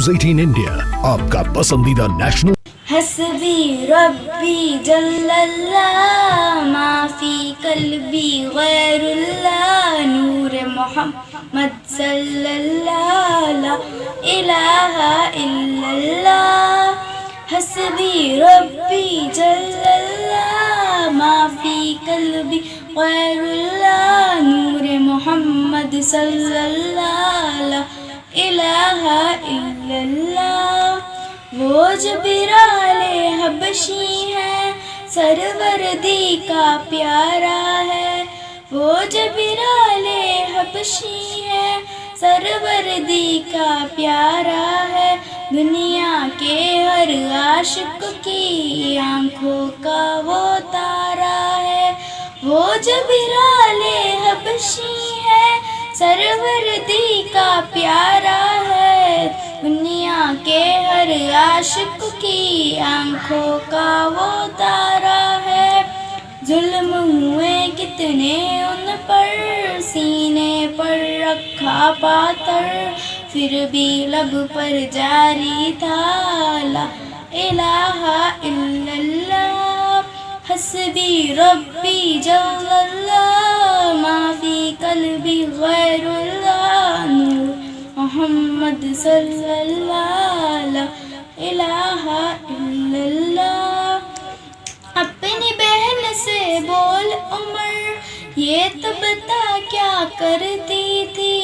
News 18 India, आपका पसंदीदा national. हस्बी रब्बी जल्लल्लाह माफी कल्बी गैरुल्लाह नूर मोहम्मद सल्लल्लाह ला इलाहा इल्लल्लाह। हस्बी रब्बी जल्लल्लाह माफी कल्बी गैरुल्लाह नूर मोहम्मद सल्लल्लाह ला इलाहा इल्लल्लाह। वो जबराले हबशी है सरवरदी का प्यारा है। वो जबराले हबशी है सरवरदी का प्यारा है। दुनिया के हर आशिक की आंखों का वो तारा है। वो जबराले हबशी है सरवरदी का प्यारा है। दुनिया के हर आशिक की आंखों का वो तारा है। जुल्म हुए कितने उन पर सीने पर रखा पातर, फिर भी लब पर जारी था ला इलाहा इल्लल्लाह। हस्बी रब्बी जल्लल्लाह माफी कल्बी गैरुल्लाह नूर मोहम्मद सल्लल्लाह ला इलाहा इल्लल्लाह। अपनी बहन से बोल उमर, ये तो बता क्या करती थी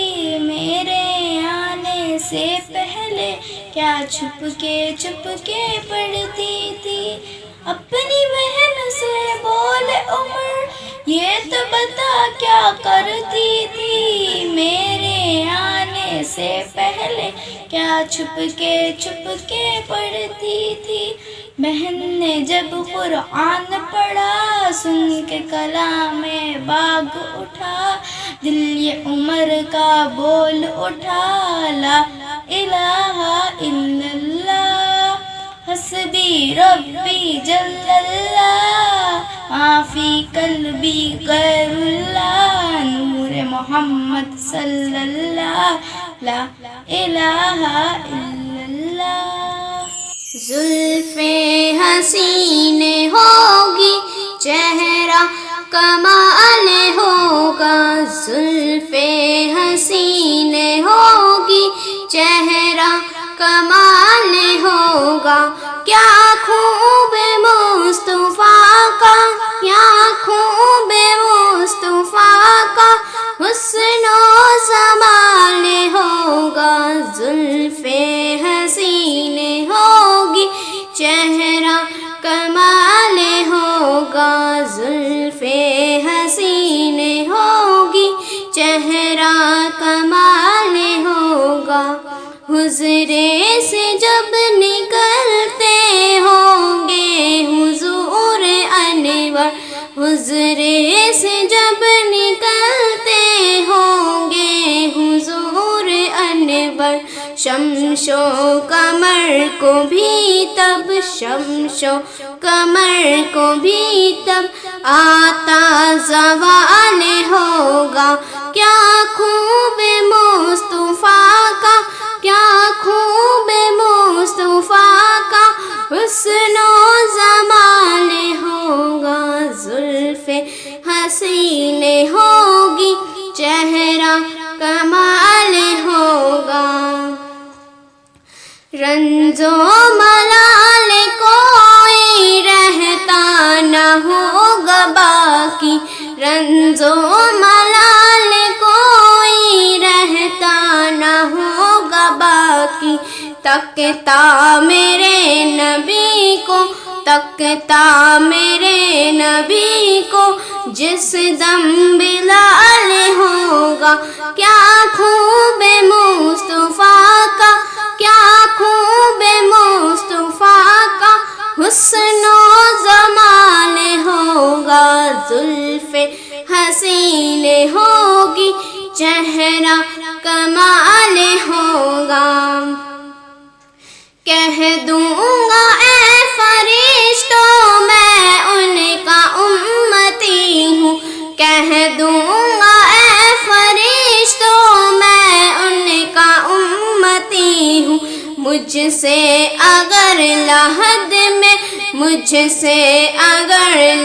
मेरे आने से पहले, क्या छुप के पढ़ती थी। अपनी बहन से बोल उमर, ये तो बता क्या करती थी मेरे आने से पहले, क्या छुप के पढ़ती थी। बहन ने जब कुरान पढ़ा सुन के कलाम बाग उठा, दिल ये उमर का बोल उठा ला इलाहा इल्लल्लाह। हस्बी रब्बी जल्लल्लाह माफी कल्बी गैरुल्लाह नूर मोहम्मद सल्लल्लाह ला इलाहा इल्लल्लाह। जुल्फे हसीन होगी चेहरा कमाल होगा। जुल्फे हसीन होगी चेहरा कमाल होगा। क्या खूब मुस्तफा का, क्या खूब मुस्तफा का हुस्नो जमाल होगा। जुल्फे हसीन होगी चेहरा कमाल होगा। जुल्फे हसीन होगी चेहरा कमाल होगा। हुजरे से जब निकलते होंगे हुजूर अनवर, हुजरे से जब निकलते होंगे हुजूर अनवर, शमशो कमर को भी तब, शमशो कमर को भी तब आता ज़वाल होगा। क्या खूब मुस्तफा का, क्या खूब मुस्तफा का हुस्नो जमाल होगा। जुल्फे हसीन होगी चेहरा कमाल होगा। रंजो मलाल कोई रहता न होगा बाकी, रंजो मलाल कोई रहता न होगा बाकी। तकता मेरे नबी को, तकता मेरे नबी को जिस दम बिलाल होगा। क्या खूब मुस्तफा का, क्या खूब मुस्तफा का हुस्नो जमाल होगा। जुल्फे हसीन होगी चेहरा कमाल होगा। कह दूंगा ऐ फरिश्तों मैं उनका उम्मती हूँ, कह दूंगा ऐ फरिश्तों मैं उनका उम्मती मुझसे अगर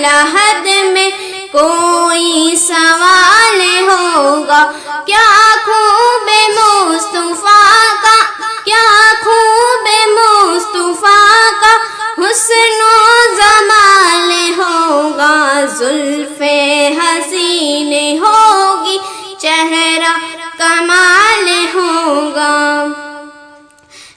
लहद में कोई सवाल होगा, क्या खूब मुस्तफा का, क्या खूब मुस्तफा का हुस्नो जमाल होगा। जुल्फे हसीन होगी, चेहरा कमाल होगा।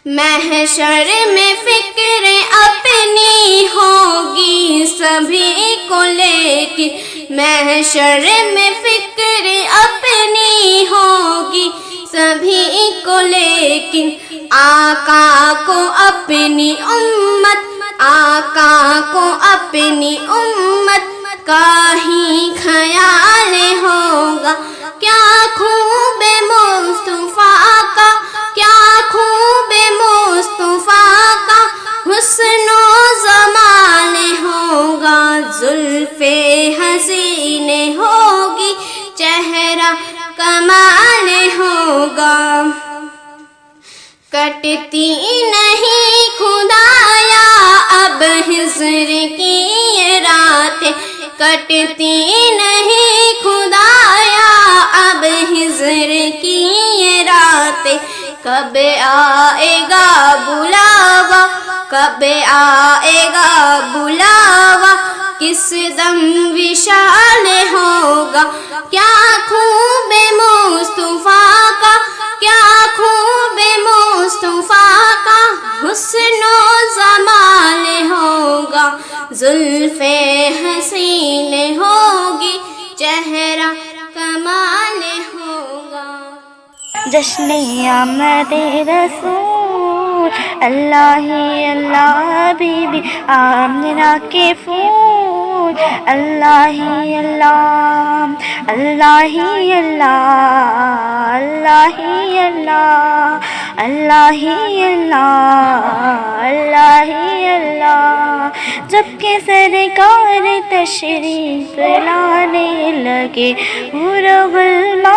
महशर में फिक्र अपनी होगी सभी को लेकिन, महशर में फिक्र अपनी होगी सभी को लेकिन, आका को अपनी उम्मत, आका को अपनी उम्मत का ही ख्याल होगा। क्या खूब मुस्तफा का, क्या खूब मुस्तफा का हुस्नो जमाल होगा। जुल्फे हसीन होगी, चेहरा कमाल होगा। कटती नहीं खुदाया अब हिज्र की ये रातें, कटती नहीं खुदाया अब हिज्र की ये रातें। कब आएगा बुलावा, कब आएगा बुलावा, किस दम विशाल होगा। क्या खूब मुस्तफा का, क्या खूब मुस्तफा का हुस्नो जमाल होगा। जुल्फे हसीन होगी, चेहरा कमाल होगा। जश्न आमद रसूल, अल्लाह ही अल्लाह बीबी आमिना के फूल, अल्लाह ही अल्लाह, अल्लाह ही अल्लाह, अल्लाह ही अल्लाह, अल्लाह ही अल्लाह, अल्लाह ही अल्लाह। जबकि सरकार तशरीफ लाने लगे, गुलमा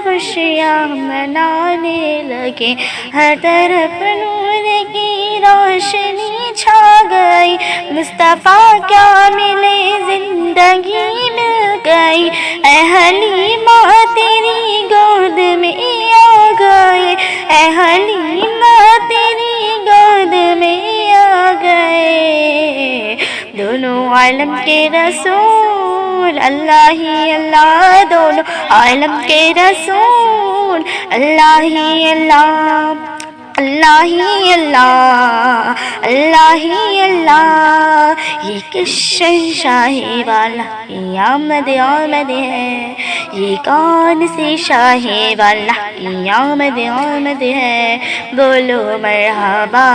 खुशियाँ मनाने लगे। हर तरफ नूर की रोशनी छा गई, मुस्तफ़ा क्या मिले जिंदगी मिल गई। ऐ हलीमा तेरी गोद में आ गए, ऐ हलीमा तेरी गोद में आ गए। दोनों आलम के रसूल, अल्लाह ही अल्लाह, दोनों आलम के रसूल, अल्लाह ही अल्लाह, अल्लाह ही अल्लाह, अल्लाह ही अल्लाह। ये किस शहंशाही वाला ये आमद आमद है, ये कौन सी शाही वाला ये आमद आमद है। बोलो मरहबा,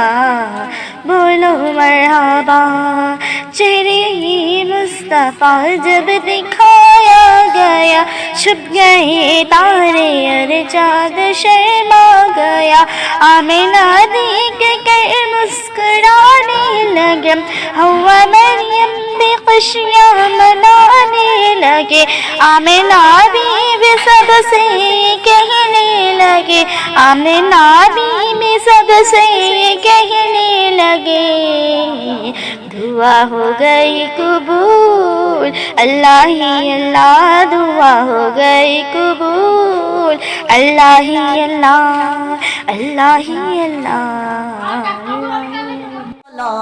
बोलो मरहबा। चेहरे मुस्तफ़ा जब दिखाया गया, छुप गए तारे और चाँद शर्मा गया। आमिना देख कर मुस्कुराने लगे, हवा मरियम भी खुशियाँ मनाने लगे। आमिना भी सबसे कहने लगे, आमिना भी सबसे कहने लगे। दुआ हो गई कबूल, अल्लाह ही अल्लाह, दुआ हो गई कबूल, अल्लाह ही अल्लाह, अल्लाह ही अल्लाह। ला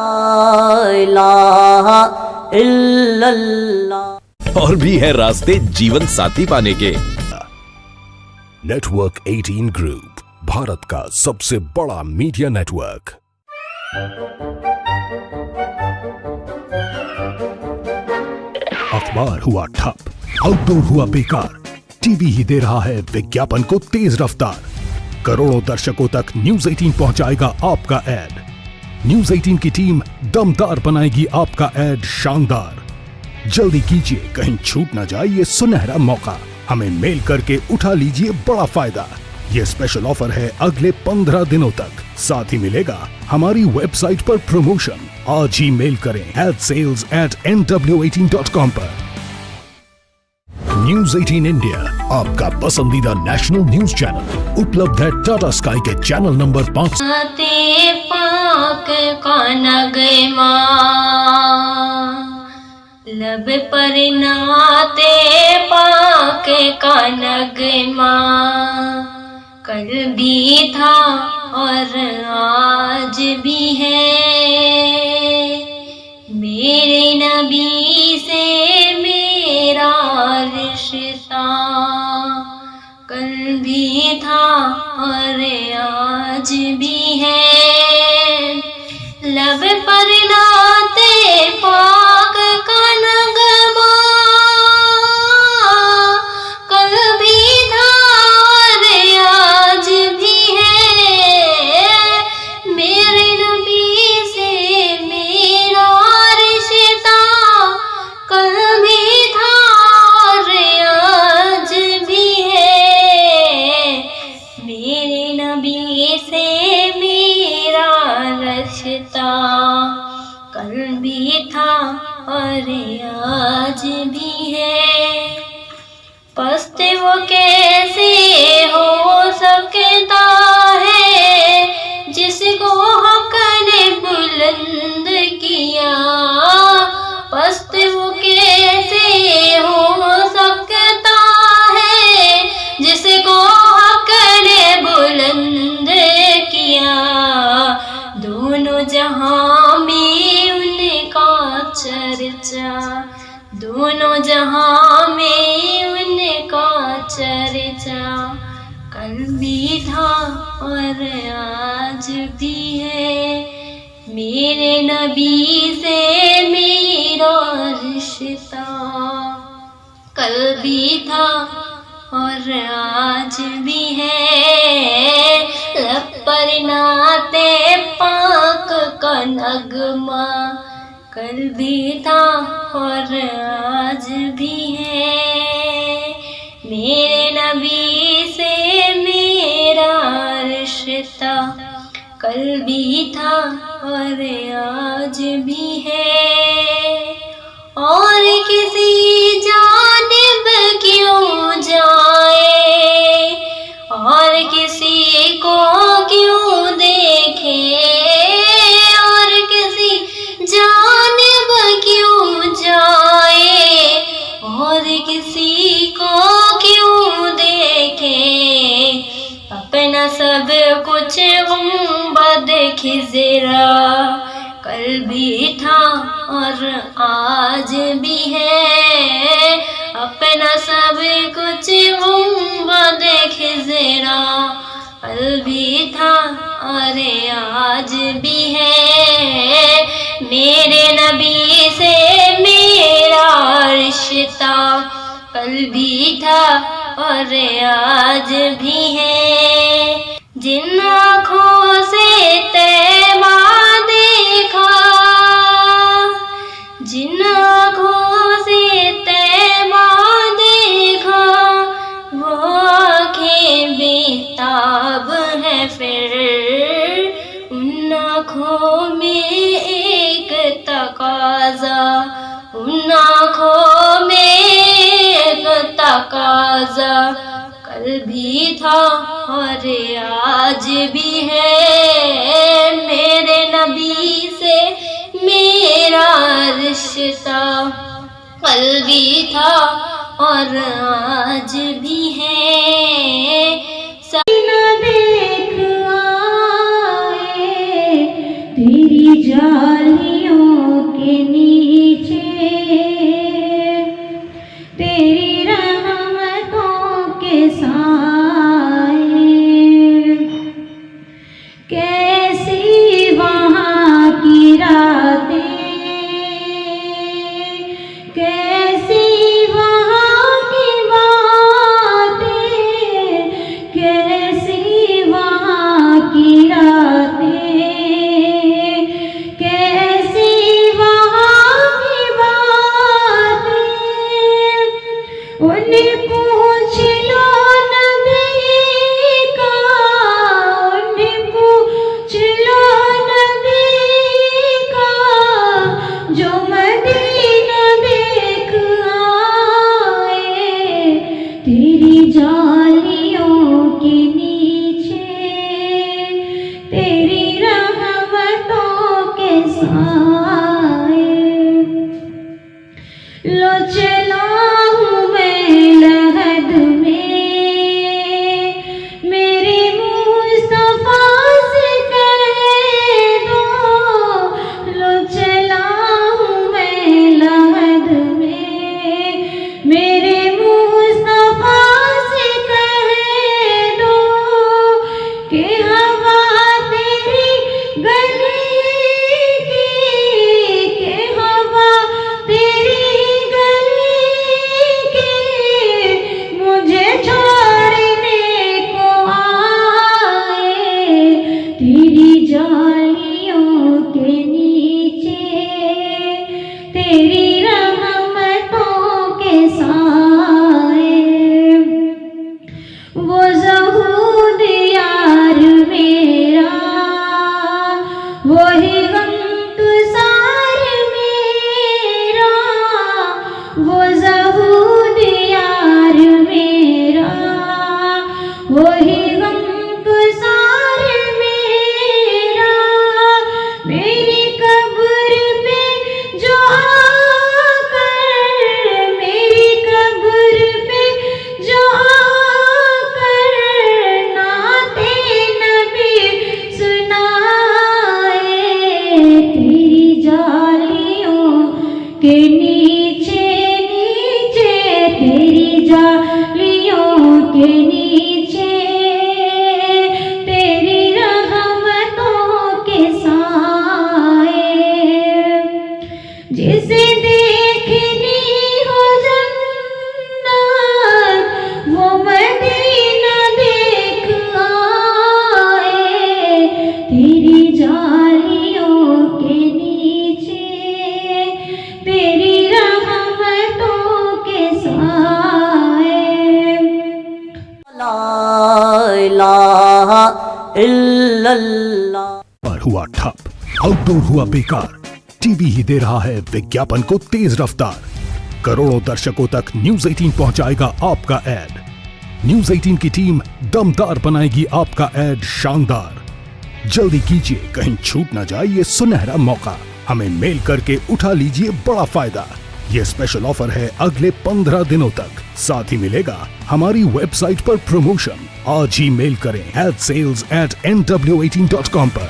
इलाहा इल्लल्लाह। और भी है रास्ते जीवन साथी पाने के। नेटवर्क 18 ग्रुप, भारत का सबसे बड़ा मीडिया नेटवर्क। अखबार हुआ ठप, आउटडोर हुआ बेकार, टीवी ही दे रहा है विज्ञापन को तेज रफ्तार। करोड़ों दर्शकों तक न्यूज 18 पहुंचाएगा आपका ऐड। न्यूज 18 की टीम दमदार बनाएगी आपका ऐड शानदार। जल्दी कीजिए, कहीं छूट ना जाए ये सुनहरा मौका। हमें मेल करके उठा लीजिए बड़ा फायदा। ये स्पेशल ऑफर है अगले 15 दिनों तक। साथ ही मिलेगा हमारी वेबसाइट पर प्रमोशन। आज ही मेल करें adsales@nw18.com पर। न्यूज 18 इंडिया, आपका पसंदीदा नेशनल न्यूज चैनल उपलब्ध है टाटा स्काई के चैनल नंबर 5। नाते पाक का नगमा लब पर नाते पाक का नगमा कल भी था और आज भी है। मेरे नबी से मेरा रिश्ता कल भी था और आज भी है। लब पर नाते पाक का नगमा कल भी था और आज भी है। मेरे नबी से मेरा रिश्ता कल भी था और आज भी है। मेरे नबी से मेरा रिश्ता कल भी था और आज भी है। पस्त वो कैसे हो सकता है जिसको हक ने बुलंद किया। पस्त वो कैसे हो सकता है जिसको हक ने बुलंद किया। दोनों जहां में उनका चर्चा दोनों जहां में उनका चर्चा कल भी था और आज भी है। मेरे नबी से मेरा रिश्ता कल भी था और आज भी है। लब पर नाते पाक का नगमा कल भी था और आज भी है। मेरे नबी से मेरा रिश्ता कल भी था और आज भी है। और किसी जानिब क्यों जाए और किसी को क्यों देखे और किसी जानिब क्यों जाए और किसी को क्यों देखे। अपना सब कुछ गुंबद खिजरा कल भी था और आज भी है। अपना सब कुछ गुंबद खिजरा कल भी था और आज भी है। मेरे नबी से मेरा रिश्ता कल भी था और आज भी है। जिन आँखों से तैबा देखा जिन आँखों से तैबा देखा वो आँखें बेताब है। फिर उन आँखों में एक तकाजा उन आँखों में एक तकाजा कल भी था और आज भी है। मेरे नबी से मेरा रिश्ता कल भी था और आज भी है। न देख आए तेरी जालियों के नीचे तेरी रहमतों के साए कैसी वहाँ की रातें कैसी वहाँ की बातें कैसी वहाँ की रातें कैसी वहाँ की बातें वही गम तुसार मेरा, वो ज़हूद यार मेरा, वही गम तुसार मेरा। मेरी कब्र पे जो आकर, मेरी कब्र पे जो आकर नाते नबी सुनाए, तेरी जालियों के नीचे नीचे, तेरी जालियों के नीचे, तेरी रहमतों के साए, जिसे देखनी हो जन्नत वो मदीना देख आए, तेरी जालियों के नीचे, तेरी रहमतों के साए। ला इलाहा इल्लल्लाह। पर हुआ ठप, आउटडोर हुआ बेकार, टीवी ही दे रहा है विज्ञापन को तेज रफ्तार। करोड़ों दर्शकों तक न्यूज 18 पहुंचाएगा आपका एड। न्यूज 18 की टीम दमदार बनाएगी आपका एड शानदार। जल्दी कीजिए, कहीं छूट ना जाए ये सुनहरा मौका। हमें मेल करके उठा लीजिए बड़ा फायदा। ये स्पेशल ऑफर है अगले 15 दिनों तक। साथ ही मिलेगा हमारी वेबसाइट पर प्रमोशन। आज ही मेल करें adsales@nw18.com पर।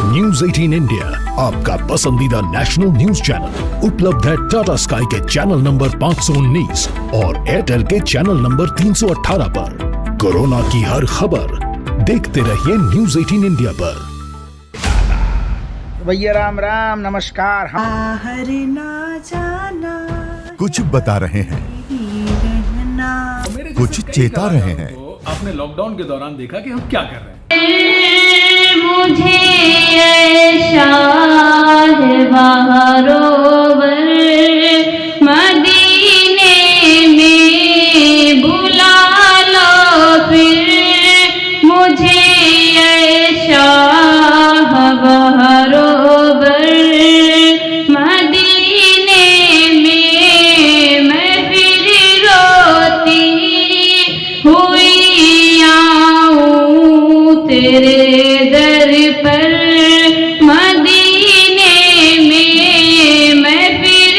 न्यूज 18 इंडिया आपका पसंदीदा नेशनल न्यूज चैनल उपलब्ध है टाटा स्काई के चैनल नंबर 519 और एयरटेल के चैनल नंबर 318 पर। कोरोना की हर खबर देखते रहिए न्यूज 18 इंडिया पर। भैया राम राम नमस्कार। हम बाहर ना जाना, कुछ बता रहे हैं, रहना। कुछ चेता रहे हैं। तो आपने लॉकडाउन के दौरान देखा कि हम क्या कर रहे हैं। मुझे ऐशा है बहारोवर मदीने में बुला लो फिर, मुझे ऐशा है बहारोवर मदीने में, मैं फिर रोती हुई आऊं तेरे दर पर मदीने में, मैं फिर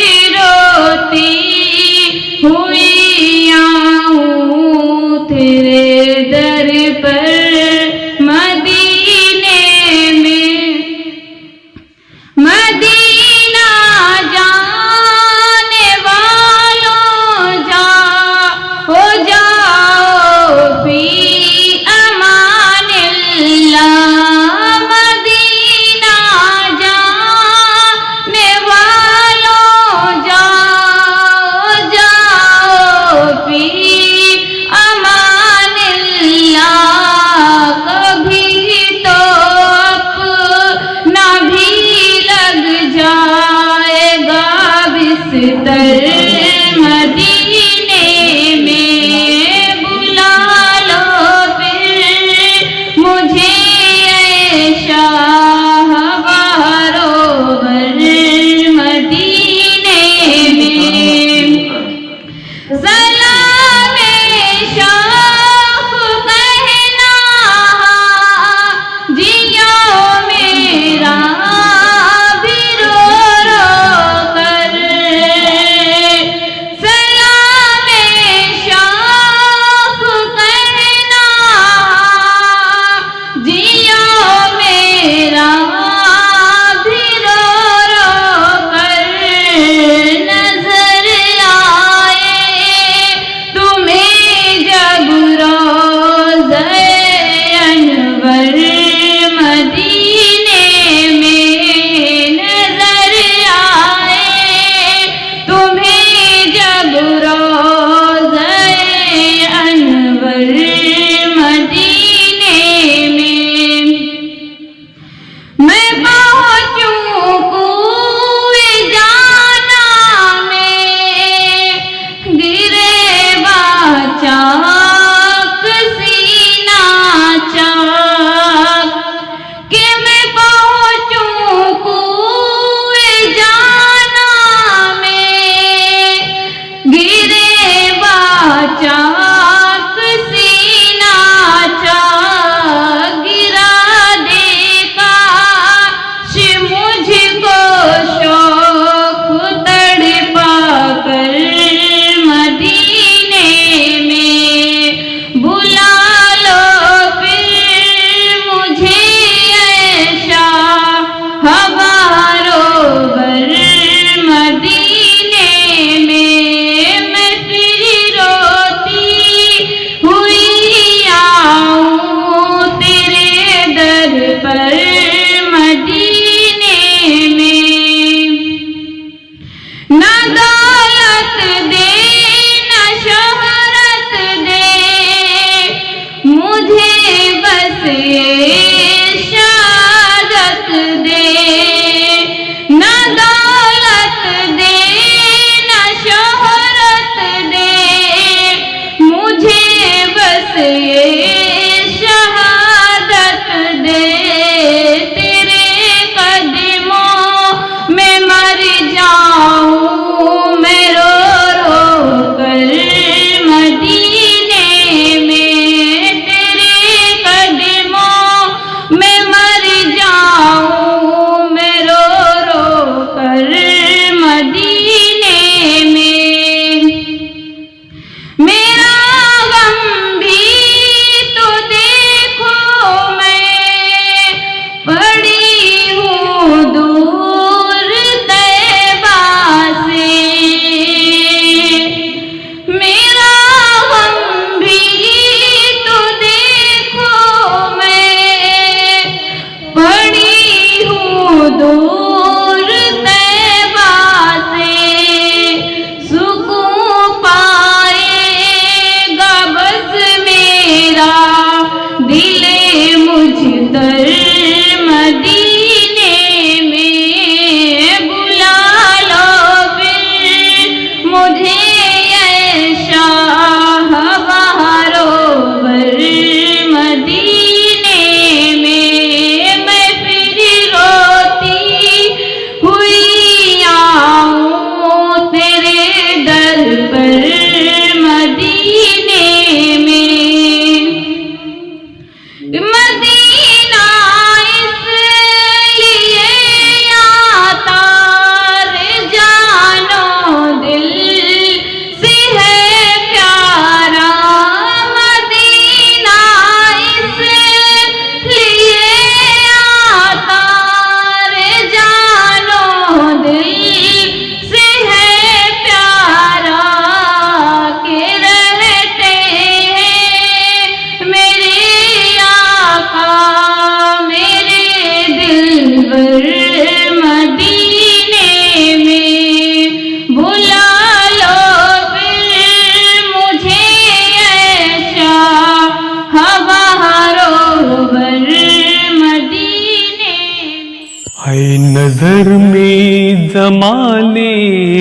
है नजर में जमाले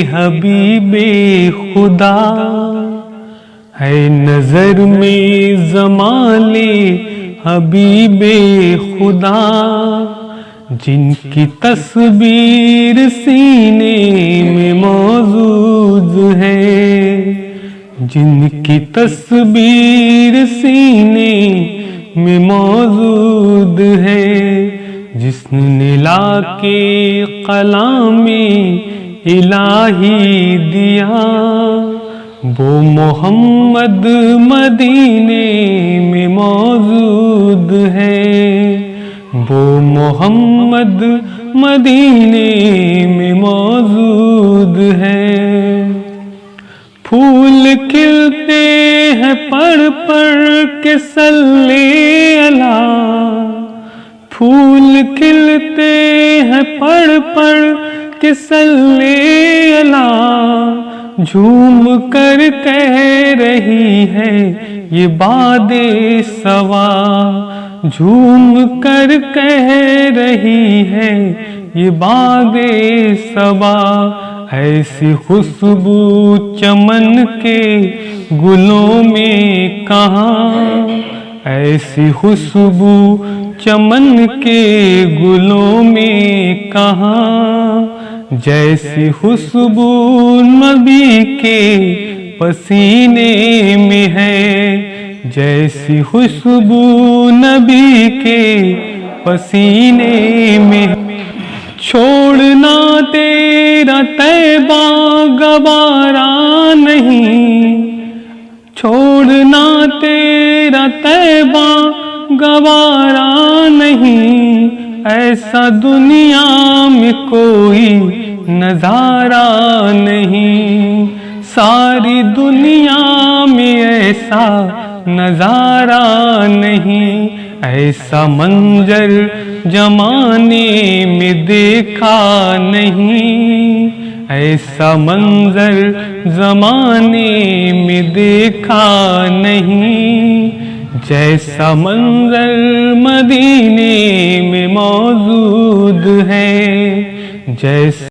हबीबे खुदा, है नजर में जमाले हबीबे खुदा, जिनकी तस्वीर सीने में मौजूद है, जिनकी तस्वीर सीने में मौजूद है, जिसने लाके कलामे इलाही दिया, वो मोहम्मद मदीने में मौजूद है, वो मोहम्मद मदीने में मौजूद है। फूल खिलते हैं पढ़ पढ़ के सल्ले अला, फूल खिलते हैं पढ़ पढ़ के सल्ले अला, झूम कर कह रही है ये बादे सवा, झूम कर कह रही है ये बादे सवा, ऐसी खुशबू चमन के गुलों में कहाँ, ऐसी खुशबू चमन के गुलों में कहाँ, जैसी खुशबू नबी के पसीने में है, जैसी खुशबू नबी के पसीने में। छोड़ना तेरा तैबा गवारा नहीं, छोड़ना तेरा तैबा गवारा नहीं, ऐसा दुनिया में कोई नजारा नहीं, सारी दुनिया में ऐसा नजारा नहीं, ऐसा मंजर जमाने में देखा नहीं, ऐसा मंजर जमाने में देखा नहीं, जैसा मंजर मदीने में मौजूद है, जैसा